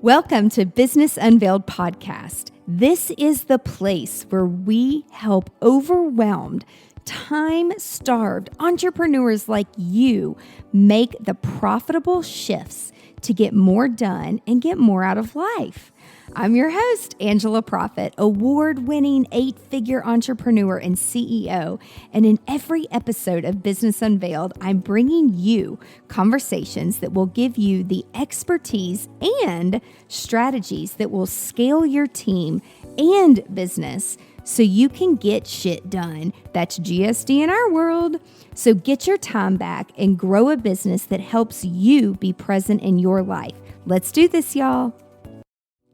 Welcome to Business Unveiled podcast. This is the place where we help overwhelmed, time-starved entrepreneurs like you make the profitable shifts to get more done and get more out of life. I'm your host, Angela Proffitt, award-winning 8-figure entrepreneur and CEO. And in every episode of Business Unveiled, I'm bringing you conversations that will give you the expertise and strategies that will scale your team and business so you can get shit done. That's GSD in our world. So get your time back and grow a business that helps you be present in your life. Let's do this, y'all.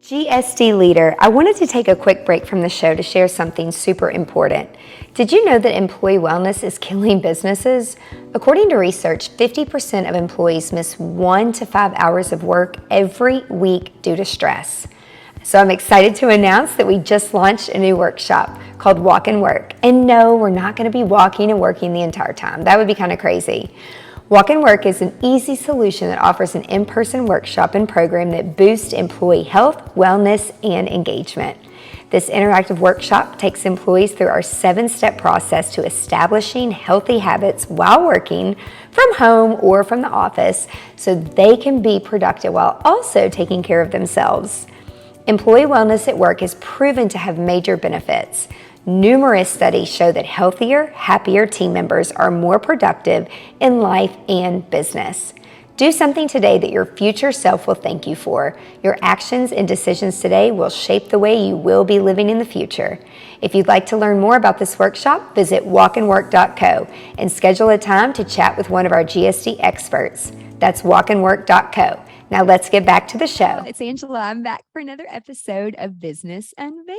GSD leader, I wanted to take a quick break from the show to share something super important. Did you know that employee wellness is killing businesses? According to research, 50% of employees miss 1 to 5 hours of work every week due to stress. So I'm excited to announce that we just launched a new workshop called Walk and Work. And no, we're not going to be walking and working the entire time. That would be kind of crazy. Walk and Work is an easy solution that offers an in-person workshop and program that boosts employee health, wellness, and engagement. This interactive workshop takes employees through our 7-step process to establishing healthy habits while working from home or from the office so they can be productive while also taking care of themselves. Employee wellness at work is proven to have major benefits. Numerous studies show that healthier, happier team members are more productive in life and business. Do something today that your future self will thank you for. Your actions and decisions today will shape the way you will be living in the future. If you'd like to learn more about this workshop, visit walkandwork.co and schedule a time to chat with one of our GSD experts. That's walkandwork.co. Now let's get back to the show. It's Angela. I'm back for another episode of Business Unveiled.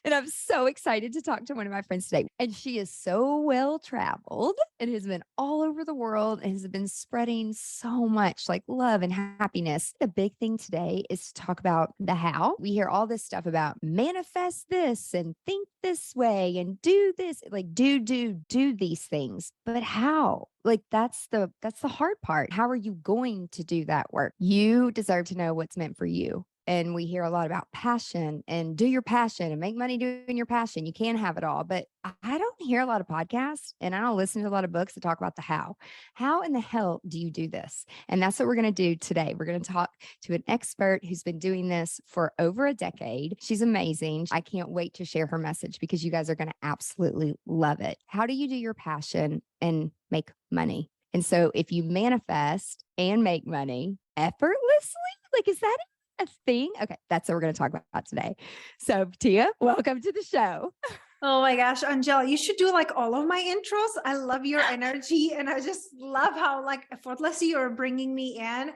And I'm so excited to talk to one of my friends today. And she is so well traveled and has been all over the world and has been spreading so much like love and happiness. The big thing today is to talk about the how. We hear all this stuff about manifest this and think this way and do this, like do these things. But how? Like that's the hard part. How are you going to do that work? You deserve to know what's meant for you. And we hear a lot about passion and do your passion and make money doing your passion. You can have it all, but I don't hear a lot of podcasts and I don't listen to a lot of books that talk about the how. How in the hell do you do this? And that's what we're going to do today. We're going to talk to an expert who's been doing this for over a decade. She's amazing. I can't wait to share her message because you guys are going to absolutely love it. How do you do your passion and make money? And so if you manifest and make money effortlessly, like, is that a thing? Okay, that's what we're going to talk about today. So, Petia, welcome to the show. Oh my gosh, Angela, you should do like all of my intros. I love your energy and I just love how like effortlessly you're bringing me in.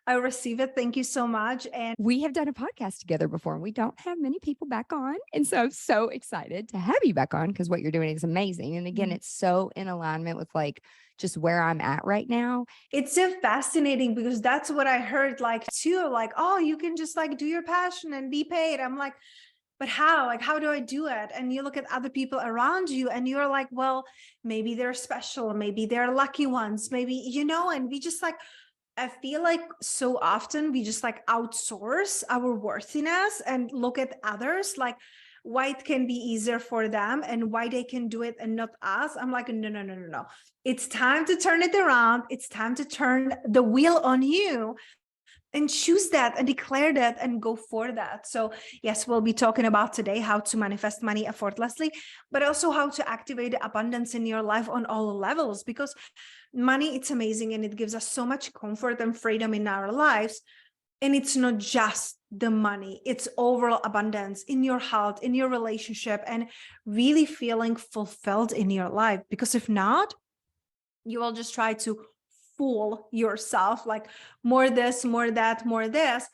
I receive it. Thank you so much. And we have done a podcast together before and we don't have many people back on. And so I'm so excited to have you back on because what you're doing is amazing. And again, it's so in alignment with like just where I'm at right now. It's so fascinating because that's what I heard like too, like, oh, you can just like do your passion and be paid. I'm like, but how? Like, how do I do it? And you look at other people around you and you're like, well, maybe they're special. Maybe they're lucky ones, maybe, you know, and we just like, I feel like so often we just like outsource our worthiness and look at others like why it can be easier for them and why they can do it and not us. I'm like, no. It's time to turn it around. It's time to turn the wheel on you and choose that and declare that and go for that. So yes, we'll be talking about today how to manifest money effortlessly, but also how to activate abundance in your life on all levels, because money, it's amazing and it gives us so much comfort and freedom in our lives. And it's not just the money, it's overall abundance in your health, in your relationship, and really feeling fulfilled in your life. Because if not, you will just try to fool yourself, like more this, more that, more this,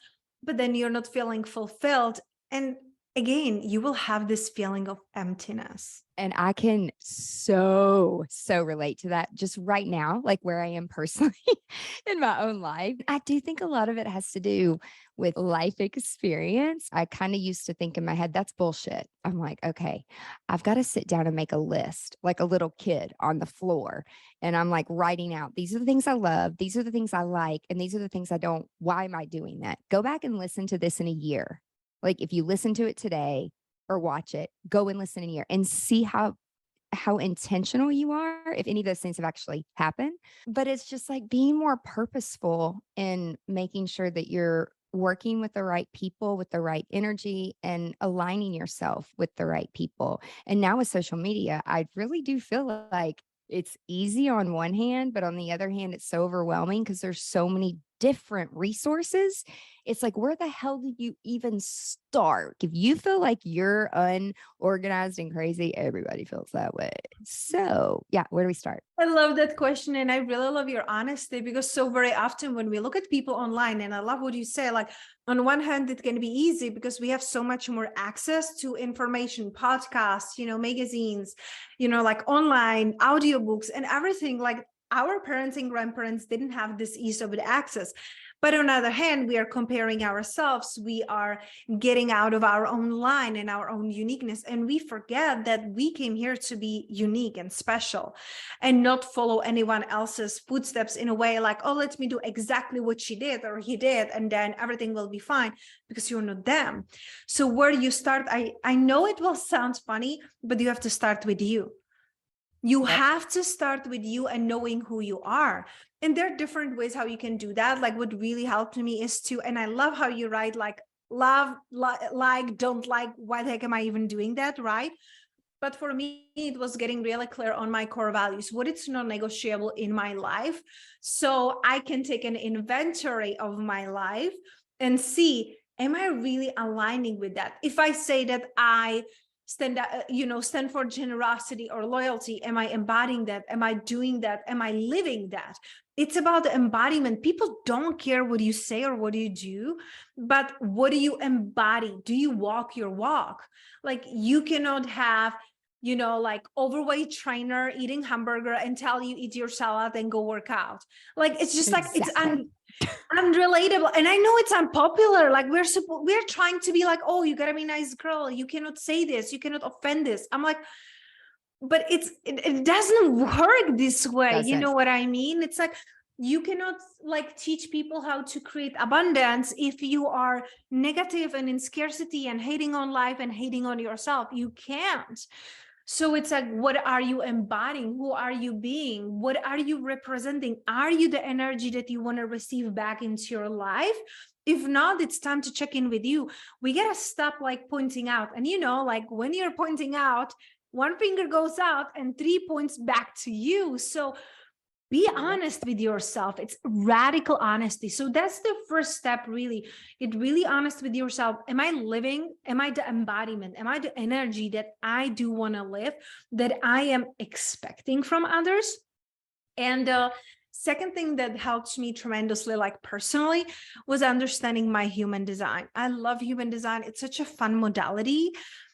but then you're not feeling fulfilled. And again, you will have this feeling of emptiness. And I can so relate to that just right now, like where I am personally in my own life. I do think a lot of it has to do with life experience. I kind of used to think in my head, that's bullshit. I'm like, okay, I've got to sit down and make a list like a little kid on the floor. And I'm like writing out, these are the things I love. These are the things I like. And these are the things I don't. Why am I doing that? Go back and listen to this in a year. Like if you listen to it today, or watch it, go and listen in a year and see how intentional you are, if any of those things have actually happened. But it's just like being more purposeful in making sure that you're working with the right people, with the right energy, and aligning yourself with the right people. And now with social media, I really do feel like it's easy on one hand, but on the other hand, it's so overwhelming because there's so many different resources. It's like, where the hell do you even start? If you feel like you're unorganized and crazy, everybody feels that way. So, yeah, where do we start? I love that question. And I really love your honesty, because so very often when we look at people online, and I love what you say, like on one hand, it can be easy because we have so much more access to information, podcasts, magazines, like online audiobooks and everything. Like our parents and grandparents didn't have this ease of access. But on the other hand, we are comparing ourselves. We are getting out of our own line and our own uniqueness. And we forget that we came here to be unique and special and not follow anyone else's footsteps in a way like, oh, let me do exactly what she did or he did, and then everything will be fine, because you're not them. So where do you start? I know it will sound funny, but you have to start with you. You have to start with you and knowing who you are. And there are different ways how you can do that. Like what really helped me is to, and I love how you write like love, like, don't like, why the heck am I even doing that, right? But for me, it was getting really clear on my core values, what it's non-negotiable in my life. So I can take an inventory of my life and see, am I really aligning with that? If I say that I stand for generosity or loyalty, am I embodying that? Am I doing that? Am I living that? It's about the embodiment. People don't care what you say or what you do, but what do you embody? Do you walk your walk? Like you cannot have, like overweight trainer eating hamburger and tell you eat your salad and go work out. Like, it's just like, it's unrelatable. And I know it's unpopular. Like we're trying to be like, oh, you gotta be a nice girl. You cannot say this. You cannot offend this. I'm like, but it doesn't work this way. You know what I mean? It's like, you cannot like teach people how to create abundance if you are negative and in scarcity and hating on life and hating on yourself. You can't. So it's like, what are you embodying? Who are you being? What are you representing? Are you the energy that you want to receive back into your life? If not, it's time to check in with you. We got to stop like pointing out. And like when you're pointing out, one finger goes out and 3 points back to you. So be honest with yourself. It's radical honesty. So that's the first step, really. Get really honest with yourself. Am I living? Am I the embodiment? Am I the energy that I do want to live, that I am expecting from others? And second thing that helped me tremendously, like personally, was understanding my human design. I love human design. It's such a fun modality.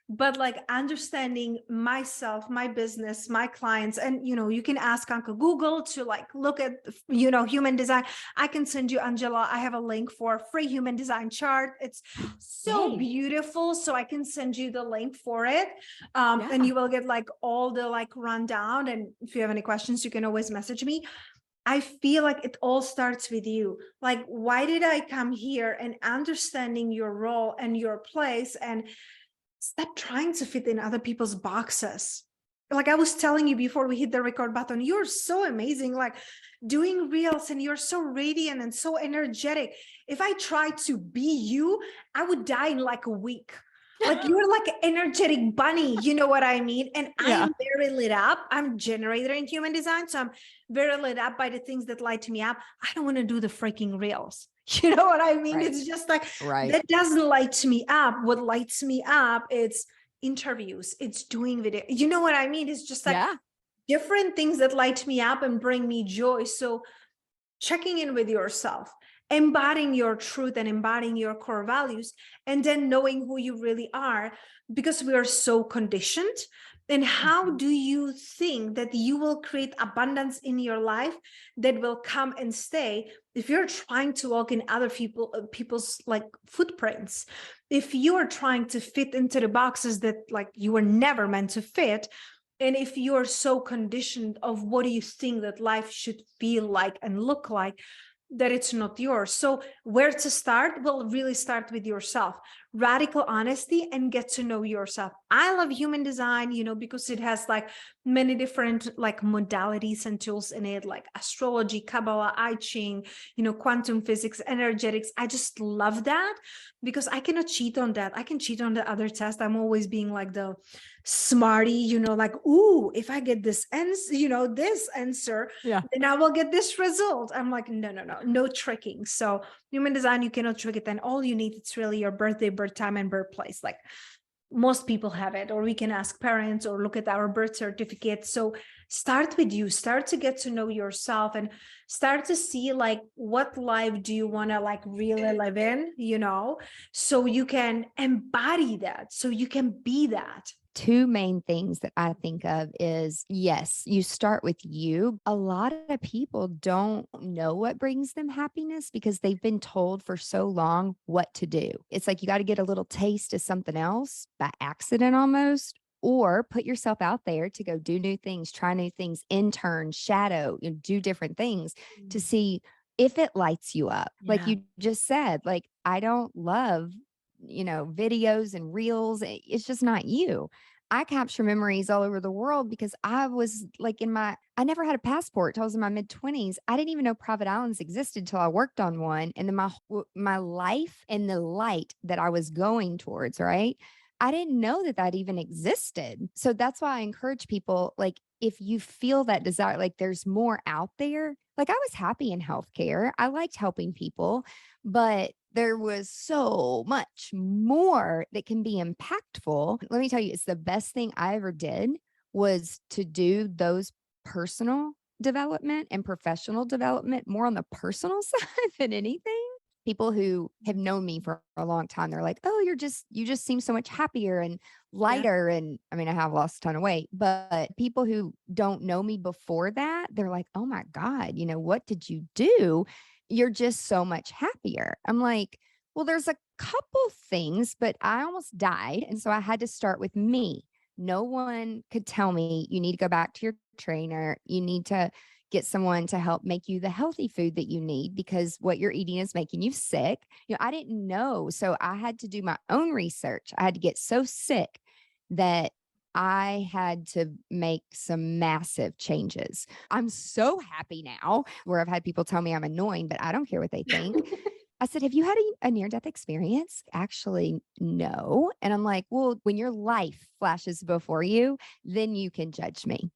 But like understanding myself, my business, my clients, and you can ask Uncle Google to like look at human design. I can send you, Angela, I have a link for a free human design chart. It's so beautiful. So I can send you the link for it. And you will get like all the like rundown. And if you have any questions, you can always message me. I feel like it all starts with you. Like, why did I come here? And understanding your role and your place, and stop trying to fit in other people's boxes. Like I was telling you before we hit the record button, you're so amazing, like doing reels, and you're so radiant and so energetic. If I tried to be you, I would die in like a week. Like you're like an energetic bunny, you know what I mean? And I'm very lit up. I'm generator in human design. So I'm very lit up by the things that light me up. I don't want to do the freaking reels. You know what I mean? Right. It's just like, that doesn't light me up. What lights me up, it's interviews, it's doing video. You know what I mean? It's just like different things that light me up and bring me joy. So checking in with yourself. embodying your truth and embodying your core values, and then knowing who you really are, because we are so conditioned. And how do you think that you will create abundance in your life that will come and stay if you're trying to walk in other people's like footprints? If you are trying to fit into the boxes that like you were never meant to fit, and if you're so conditioned of what do you think that life should feel like and look like, that it's not yours. So where to start? Well, really start with yourself. Radical honesty and get to know yourself. I love human design, because it has like many different like modalities and tools in it, like astrology, Kabbalah, I Ching, quantum physics, energetics. I just love that because I cannot cheat on that. I can cheat on the other test. I'm always being like the smarty, like, ooh, if I get this answer, this answer, then I will get this result. I'm like, no tricking. So human design, you cannot trick it. Then all you need, it's really your birthday, birth time, and birthplace. Like most people have it, or we can ask parents or look at our birth certificate. So start with you, start to get to know yourself and start to see like what life do you want to like really live in, so you can embody that, so you can be that. Two main things that I think of is, yes, you start with you. A lot of people don't know what brings them happiness because they've been told for so long what to do. It's like you got to get a little taste of something else by accident almost, or put yourself out there to go do new things, try new things, intern, shadow, do different things to see if it lights you up. Yeah. Like you just said, like, I don't love videos and reels. It's just not you. I capture memories all over the world because I was like I never had a passport till I was in my mid-20s. I didn't even know private islands existed till I worked on one. And then my life and the light that I was going towards, right? I didn't know that even existed. So that's why I encourage people, like, if you feel that desire, like there's more out there. Like I was happy in healthcare. I liked helping people, but there was so much more that can be impactful. Let me tell you, it's the best thing I ever did was to do those personal development and professional development more on the personal side than anything. People who have known me for a long time, they're like, oh, you just seem so much happier and lighter. Yeah. And I mean, I have lost a ton of weight, but people who don't know me before that, they're like, oh my God, what did you do? You're just so much happier. I'm like, well, there's a couple things, but I almost died. And so I had to start with me. No one could tell me you need to go back to your trainer. You need to get someone to help make you the healthy food that you need because what you're eating is making you sick. I didn't know. So I had to do my own research. I had to get so sick that I had to make some massive changes. I'm so happy now where I've had people tell me I'm annoying, but I don't care what they think. I said, have you had a near-death experience? Actually, no. And I'm like, well, when your life flashes before you, then you can judge me.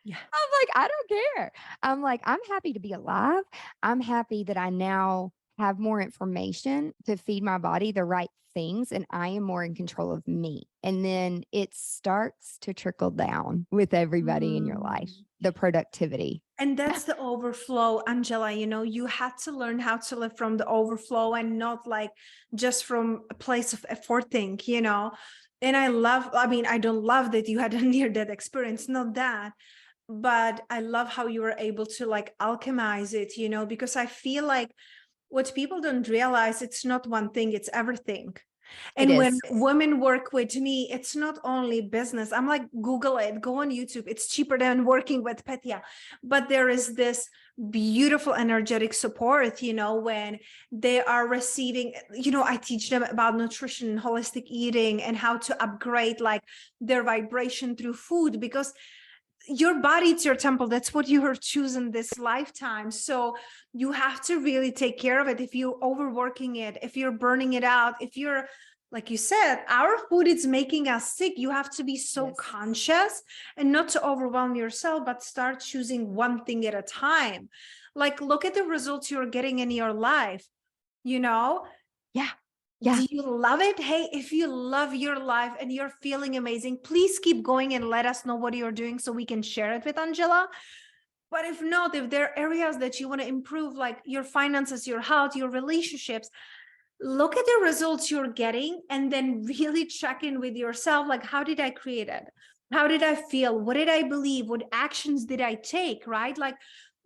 Yeah. I'm like, I don't care. I'm like, I'm happy to be alive. I'm happy that I now have more information to feed my body the right things and I am more in control of me. And then it starts to trickle down with everybody in your life, the productivity. And that's the overflow, Angela. You had to learn how to live from the overflow and not like just from a place of efforting, And I don't love that you had a near-death experience, not that. But I love how you were able to like alchemize it, because I feel like what people don't realize, it's not one thing, it's everything. And when women work with me, it's not only business. I'm like, Google it, go on YouTube. It's cheaper than working with Petia. But there is this beautiful energetic support, when they are receiving, I teach them about nutrition, holistic eating, and how to upgrade like their vibration through food, because your body, it's your temple. That's what you are choosing this lifetime. So you have to really take care of it. If you're overworking it, if you're burning it out, if you're, like you said, our food is making us sick. You have to be so conscious and not to overwhelm yourself, but start choosing one thing at a time. Like, look at the results you're getting in your life, Yeah. Do you love it? Hey, if you love your life and you're feeling amazing, please keep going and let us know what you're doing so we can share it with Angela. But if not, if there are areas that you want to improve, like your finances, your health, your relationships, look at the results you're getting and then really check in with yourself. Like, how did I create it? How did I feel? What did I believe? What actions did I take? Right? Like,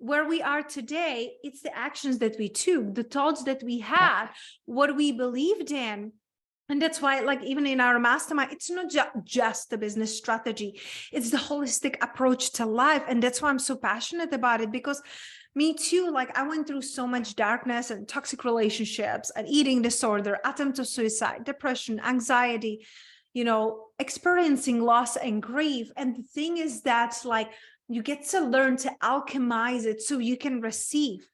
where we are today, it's the actions that we took, the thoughts that we had, what we believed in. And that's why, like, even in our mastermind, it's not just the business strategy, it's the holistic approach to life. And that's why I'm so passionate about it, because me too, like, I went through so much darkness and toxic relationships and eating disorder, attempt of suicide, depression, anxiety, experiencing loss and grief. And the thing is that, like, you get to learn to alchemize it so you can receive.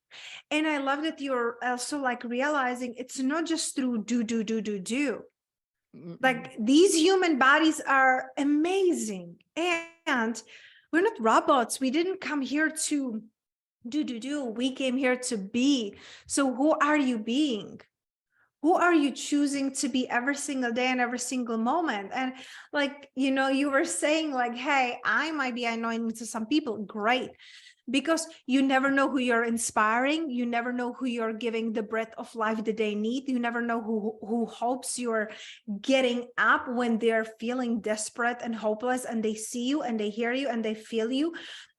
And I love that you're also like realizing it's not just through do. Like, these human bodies are amazing. And we're not robots. We didn't come here to do. We came here to be. So who are you being? Who are you choosing to be every single day and every single moment? And like, you were saying like, hey, I might be annoying to some people. Great. Because you never know who you're inspiring. You never know who you're giving the breath of life that they need. You never know who hopes you're getting up when they're feeling desperate and hopeless, and they see you and they hear you and they feel you.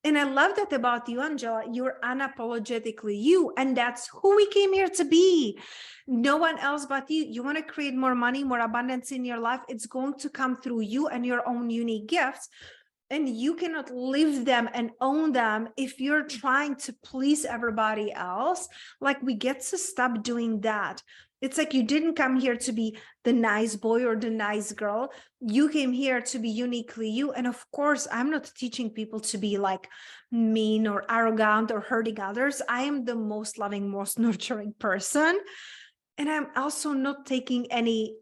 And I love that about you, Angela. You're unapologetically you, and that's who we came here to be. No one else but you. You want to create more money, more abundance in your life. It's going to come through you and your own unique gifts. And you cannot live them and own them if you're trying to please everybody else. Like, we get to stop doing that. It's like, you didn't come here to be the nice boy or the nice girl. You came here to be uniquely you. And of course, I'm not teaching people to be like mean or arrogant or hurting others. I am the most loving, most nurturing person. And I'm also not taking any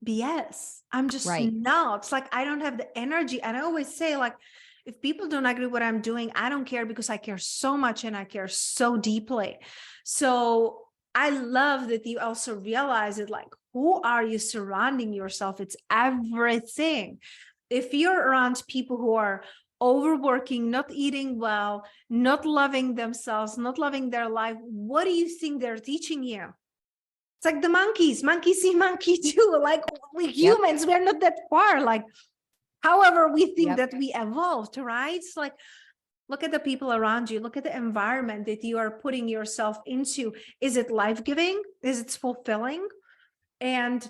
BS. I'm just not. It's like, I don't have the energy. And I always say, like, if people don't agree with what I'm doing, I don't care, because I care so much and I care so deeply. So I love that you also realize it. Like, who are you surrounding yourself? It's everything. If you're around people who are overworking, not eating well, not loving themselves, not loving their life, what do you think they're teaching you? It's like the monkeys, monkey see, monkey do. Like, we humans, we're not that far. Like, however, we think that we evolved, right? It's like, look at the people around you. Look at the environment that you are putting yourself into. Is it life-giving? Is it fulfilling? And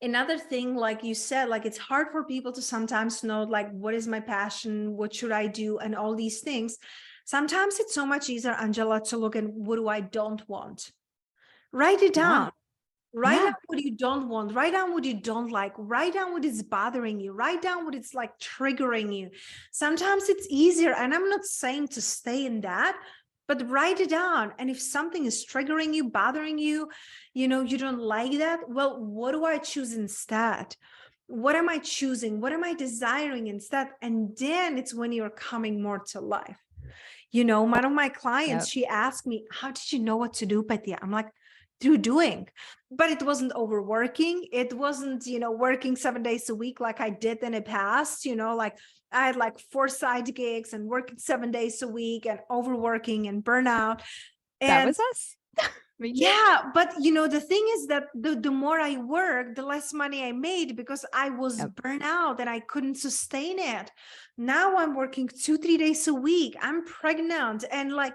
another thing, like you said, like, it's hard for people to sometimes know, like, what is my passion? What should I do? And all these things. Sometimes it's so much easier, Angela, to look at what do I don't want. Write it down. Write down what you don't want. Write down what you don't like. Write down what is bothering you. Write down what it's like triggering you. Sometimes it's easier. And I'm not saying to stay in that, but write it down. And if something is triggering you, bothering you, you don't like that, well, what do I choose instead? What am I choosing? What am I desiring instead? And then it's when you're coming more to life. One of my clients, she asked me, how did you know what to do, Petia? I'm like, through doing. But it wasn't overworking. It wasn't, working 7 days a week like I did in the past. Like, I had like 4 side gigs and working 7 days a week and overworking and burnout. And that was us. Yeah, but the thing is that the more I worked, the less money I made, because I was burnt out and I couldn't sustain it. Now I'm working 2-3 days a week. I'm pregnant, and like,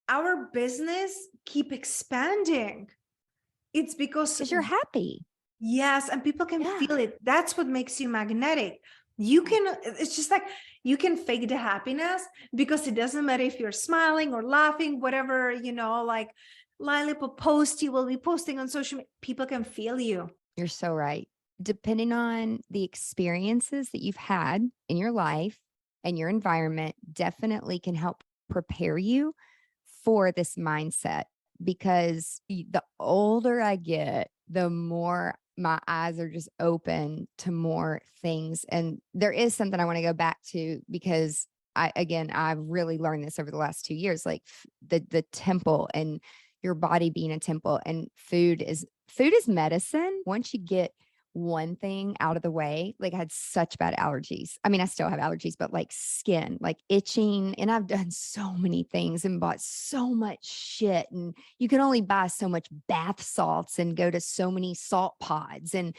our business keep expanding. It's because you're happy. Yes. And people can feel it. That's what makes you magnetic. It's just like, you can fake the happiness, because it doesn't matter if you're smiling or laughing, whatever, like Lollipop post you will be posting on social media, people can feel you. You're so right. Depending on the experiences that you've had in your life and your environment, definitely can help prepare you for this mindset, because the older I get, the more my eyes are just open to more things. And there is something I want to go back to, because I've really learned this over the last 2 years, like the temple, and your body being a temple, and food is medicine. Once you get one thing out of the way, like I had such bad allergies. I mean, I still have allergies, but like skin, like itching. And I've done so many things and bought so much shit. And you can only buy so much bath salts and go to so many salt pods and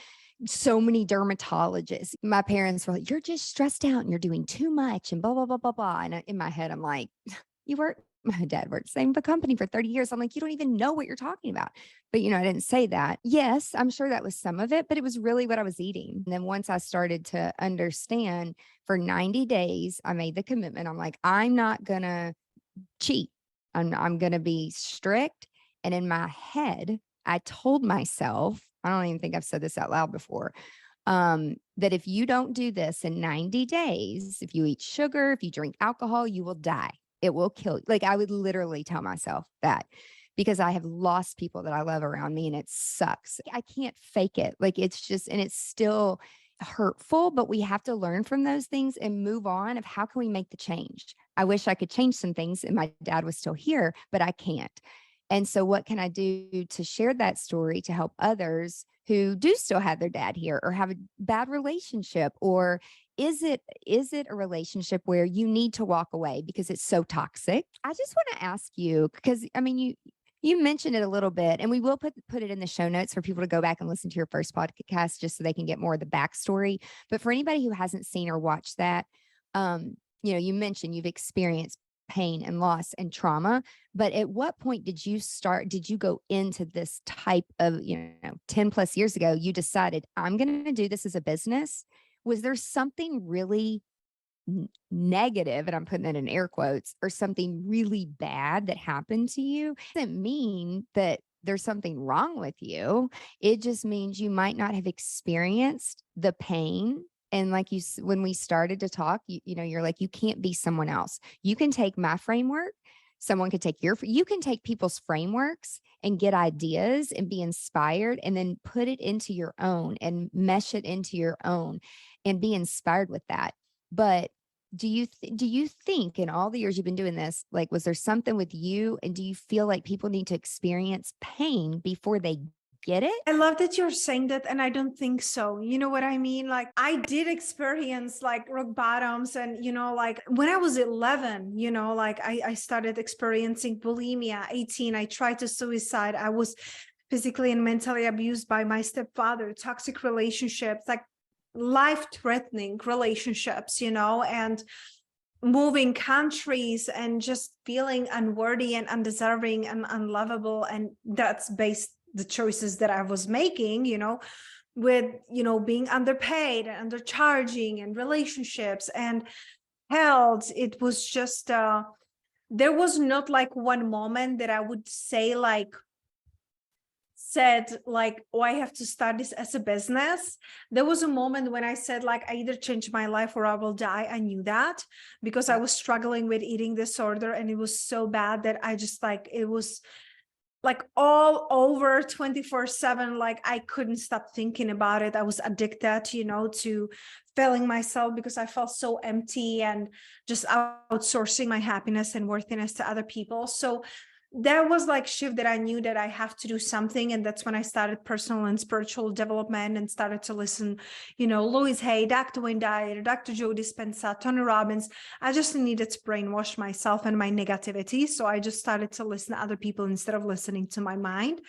so many dermatologists. My parents were like, you're just stressed out and you're doing too much and blah, blah, blah, blah, blah. And in my head, I'm like, you work, my dad worked the same company for 30 years. I'm like, you don't even know what you're talking about. But, I didn't say that. Yes, I'm sure that was some of it, but it was really what I was eating. And then once I started to understand for 90 days, I made the commitment. I'm like, I'm not going to cheat. I'm going to be strict. And in my head, I told myself, I don't even think I've said this out loud before, that if you don't do this in 90 days, if you eat sugar, if you drink alcohol, you will die. It will kill you. Like I would literally tell myself that because I have lost people that I love around me and it sucks. I can't fake it. Like it's just, and it's still hurtful, but we have to learn from those things and move on of how can we make the change? I wish I could change some things and my dad was still here, but I can't. And so what can I do to share that story to help others who do still have their dad here or have a bad relationship? Or is it a relationship where you need to walk away because it's so toxic? I just want to ask you, because I mean, you mentioned it a little bit, and we will put it in the show notes for people to go back and listen to your first podcast just so they can get more of the backstory. But for anybody who hasn't seen or watched that, you mentioned you've experienced pain and loss and trauma, but at what point did you go into this type of, 10 plus years ago, you decided I'm going to do this as a business? Was there something really negative, and I'm putting that in air quotes, or something really bad that happened to you? It doesn't mean that there's something wrong with you. It just means you might not have experienced the pain. And like when we started to talk, you're like, you can't be someone else. You can take my framework. Someone could take you can take people's frameworks and get ideas and be inspired and then put it into your own and mesh it into your own and be inspired with that. But do you think in all the years you've been doing this, like, was there something with you? And do you feel like people need to experience pain before they get it? I love that you're saying that, and I don't think so. You know what I mean? Like I did experience like rock bottoms, and like when I was 11, like I started experiencing bulimia. 18, I tried to suicide. I was physically and mentally abused by my stepfather, toxic relationships, like life-threatening relationships, and moving countries and just feeling unworthy and undeserving and unlovable. And that's based the choices that I was making, with, being underpaid and undercharging and relationships and health. It was just, there was not like one moment that I would say said like, oh, I have to start this as a business. There was a moment when I said like, I either change my life or I will die. I knew that because I was struggling with eating disorder, and it was so bad that I just like, it was like all over 24/7. Like I couldn't stop thinking about it. I was addicted, to failing myself because I felt so empty and just outsourcing my happiness and worthiness to other people. So there was like shift that I knew that I have to do something. And that's when I started personal and spiritual development and started to listen, Louise Hay, Dr. Wayne Dyer, Dr. Joe Dispenza, Tony Robbins. I just needed to brainwash myself and my negativity. So I just started to listen to other people instead of listening to my mind.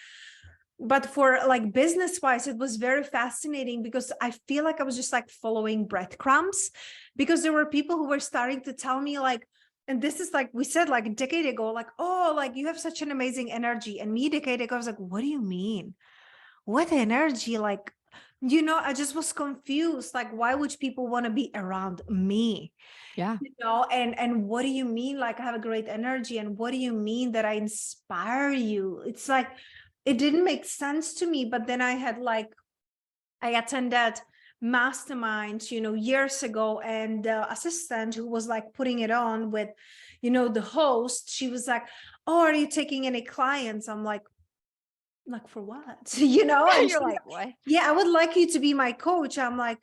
But for like business wise, it was very fascinating because I feel like I was just like following breadcrumbs, because there were people who were starting to tell me like, and this is like we said like a decade ago, like, oh, like you have such an amazing energy. And me a decade ago, I was like, what do you mean? What energy? Like, I just was confused. Like, why would people want to be around me? Yeah. And what do you mean? Like I have a great energy. And what do you mean that I inspire you? It's like, it didn't make sense to me. But then I attended mastermind, years ago, and the assistant who was like putting it on with, the host, she was like, oh, are you taking any clients? I'm like for what? And You're like, what? yeah, I would like you to be my coach. I'm like,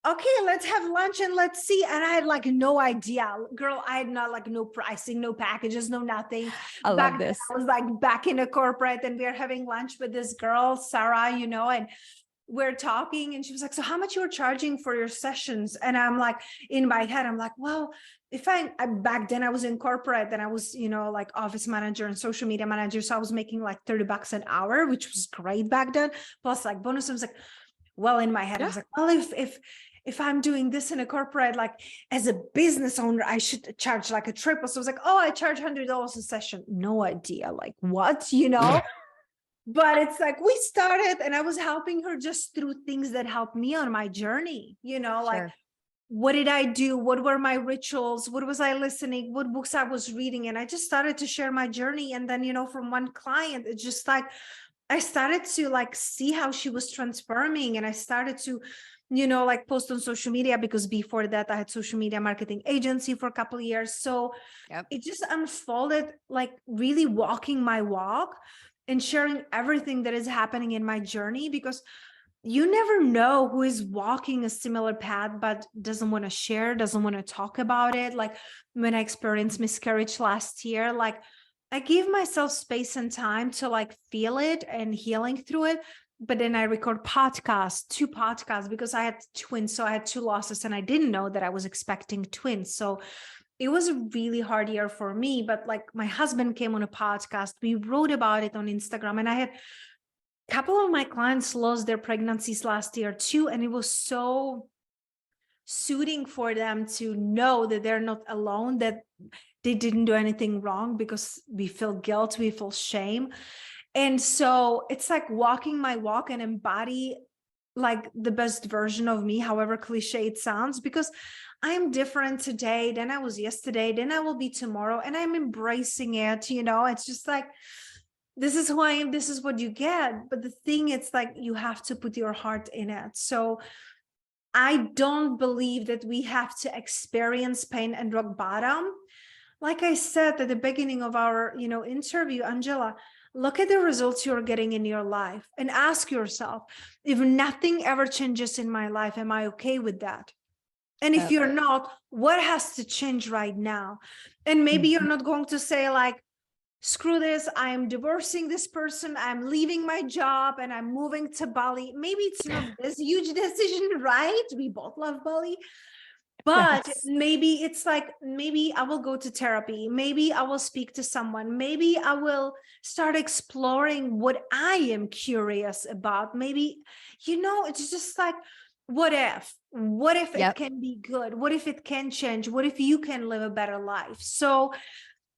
okay, let's have lunch and let's see. And I had like no idea, girl. I had not like no pricing, no packages, no nothing. I love this. I was like back in a corporate, and we are having lunch with this girl, Sarah, and we're talking and she was like, so how much you're charging for your sessions? And I'm like, in my head, I'm like, well, if back then I was in corporate, then I was, like office manager and social media manager. So I was making like $30 an hour, which was great back then. Plus like bonus. I was like, well, in my head, I was like, well, if I'm doing this in a corporate, like as a business owner, I should charge like a triple. So I was like, oh, I charge $100 a session. No idea, like what, But it's like we started and I was helping her just through things that helped me on my journey, like what did I do? What were my rituals? What was I listening? What books I was reading? And I just started to share my journey. And then, from one client, it's just like, I started to like see how she was transforming. And I started to, like post on social media, because before that I had social media marketing agency for a couple of years. So it just unfolded, like really walking my walk and sharing everything that is happening in my journey, because you never know who is walking a similar path, but doesn't want to share, doesn't want to talk about it. Like when I experienced miscarriage last year, like I gave myself space and time to like feel it and healing through it. But then I record two podcasts, because I had twins. So I had 2 losses and I didn't know that I was expecting twins. So it was a really hard year for me, but like my husband came on a podcast, we wrote about it on Instagram, and I had a couple of my clients lost their pregnancies last year too. And it was so soothing for them to know that they're not alone, that they didn't do anything wrong, because we feel guilt, we feel shame. And so it's like walking my walk and embody like the best version of me, however cliche it sounds, because I'm different today than I was yesterday, than I will be tomorrow. And I'm embracing it. It's just like, this is who I am. This is what you get. But the thing, it's like, you have to put your heart in it. So I don't believe that we have to experience pain and rock bottom. Like I said at the beginning of our, interview, Angela, look at the results you're getting in your life and ask yourself, if nothing ever changes in my life, am I okay with that? And if you're not, what has to change right now? And maybe you're not going to say like, screw this, I'm divorcing this person, I'm leaving my job and I'm moving to Bali. Maybe it's not this huge decision, right? We both love Bali. But maybe it's like, maybe I will go to therapy. Maybe I will speak to someone. Maybe I will start exploring what I am curious about. Maybe, it's just like, what if it can be good? What if it can change? What if you can live a better life? So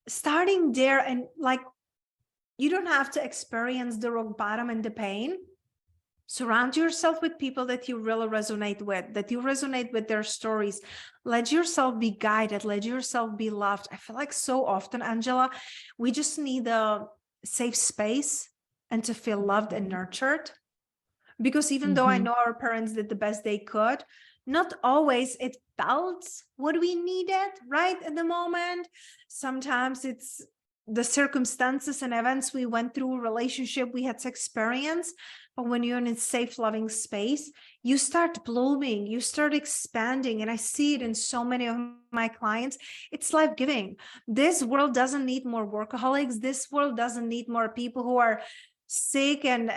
starting there, and like, you don't have to experience the rock bottom and the pain. Surround yourself with people that you really resonate with, that you resonate with their stories. Let yourself be guided. Let yourself be loved. I feel like so often, Angela, we just need a safe space and to feel loved and nurtured. Because even though I know our parents did the best they could, not always it felt what we needed right at the moment. Sometimes it's the circumstances and events we went through, relationship we had to experience. But when you're in a safe, loving space, you start blooming, you start expanding. And I see it in so many of my clients. It's life-giving. This world doesn't need more workaholics. This world doesn't need more people who are sick and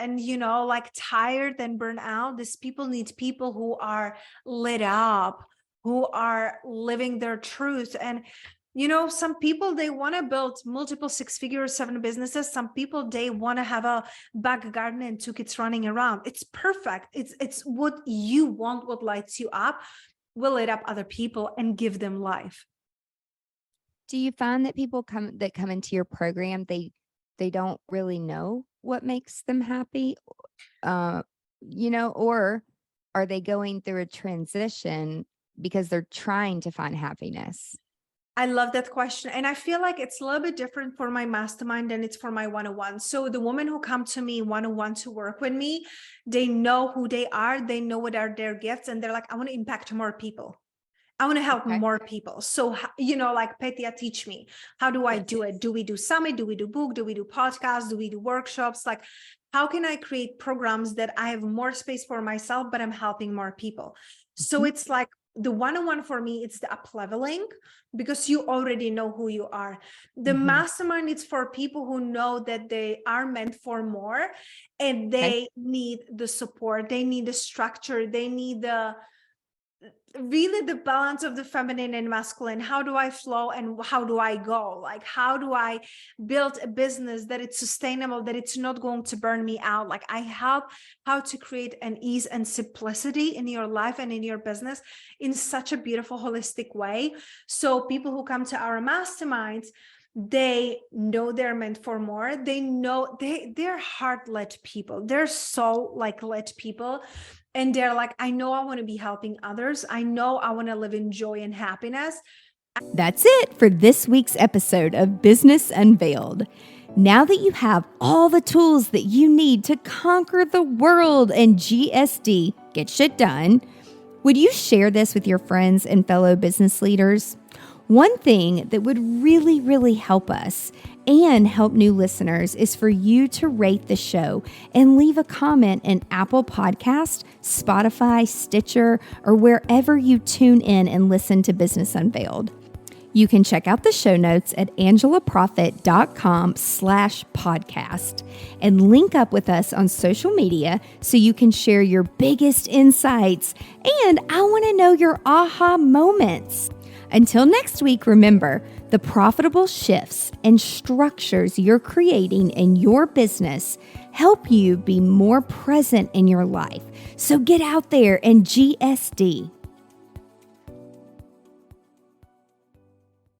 like tired and burnt out. These people need people who are lit up, who are living their truth. And some people, they want to build multiple 6-figure, 7 businesses. Some people, they want to have a back garden and 2 kids running around. It's perfect. It's what you want, what lights you up, will light up other people and give them life. Do you find that people come into your program, they don't really know what makes them happy, or are they going through a transition because they're trying to find happiness? I love that question. And I feel like it's a little bit different for my mastermind than it's for my one-on-one. So the women who come to me one-on-one to work with me, they know who they are. They know what are their gifts. And they're like, I want to impact more people. I want to help more people. So, like Petia, teach me, how do I do it? Do we do summit? Do we do book? Do we do podcasts? Do we do workshops? Like, how can I create programs that I have more space for myself, but I'm helping more people? So it's like, the one-on-one for me, it's the up leveling because you already know who you are. The mastermind is for people who know that they are meant for more and they need the support. They need the structure. They need really the balance of the feminine and masculine. How do I flow and how do I go? Like, how do I build a business that it's sustainable, that it's not going to burn me out? Like, I help how to create an ease and simplicity in your life and in your business in such a beautiful, holistic way. So people who come to our masterminds, they know they're meant for more. They know they're heart-led people. They're soul-like led people. And they're like, I know I want to be helping others. I know I want to live in joy and happiness. That's it for this week's episode of Business Unveiled. Now that you have all the tools that you need to conquer the world and GSD, get shit done, would you share this with your friends and fellow business leaders? One thing that would really, really help us and help new listeners is for you to rate the show and leave a comment in Apple Podcast, Spotify, Stitcher, or wherever you tune in and listen to Business Unveiled. You can check out the show notes at angelaproffitt.com/podcast and link up with us on social media so you can share your biggest insights. And I want to know your aha moments. Until next week, remember, the profitable shifts and structures you're creating in your business help you be more present in your life. So get out there and GSD.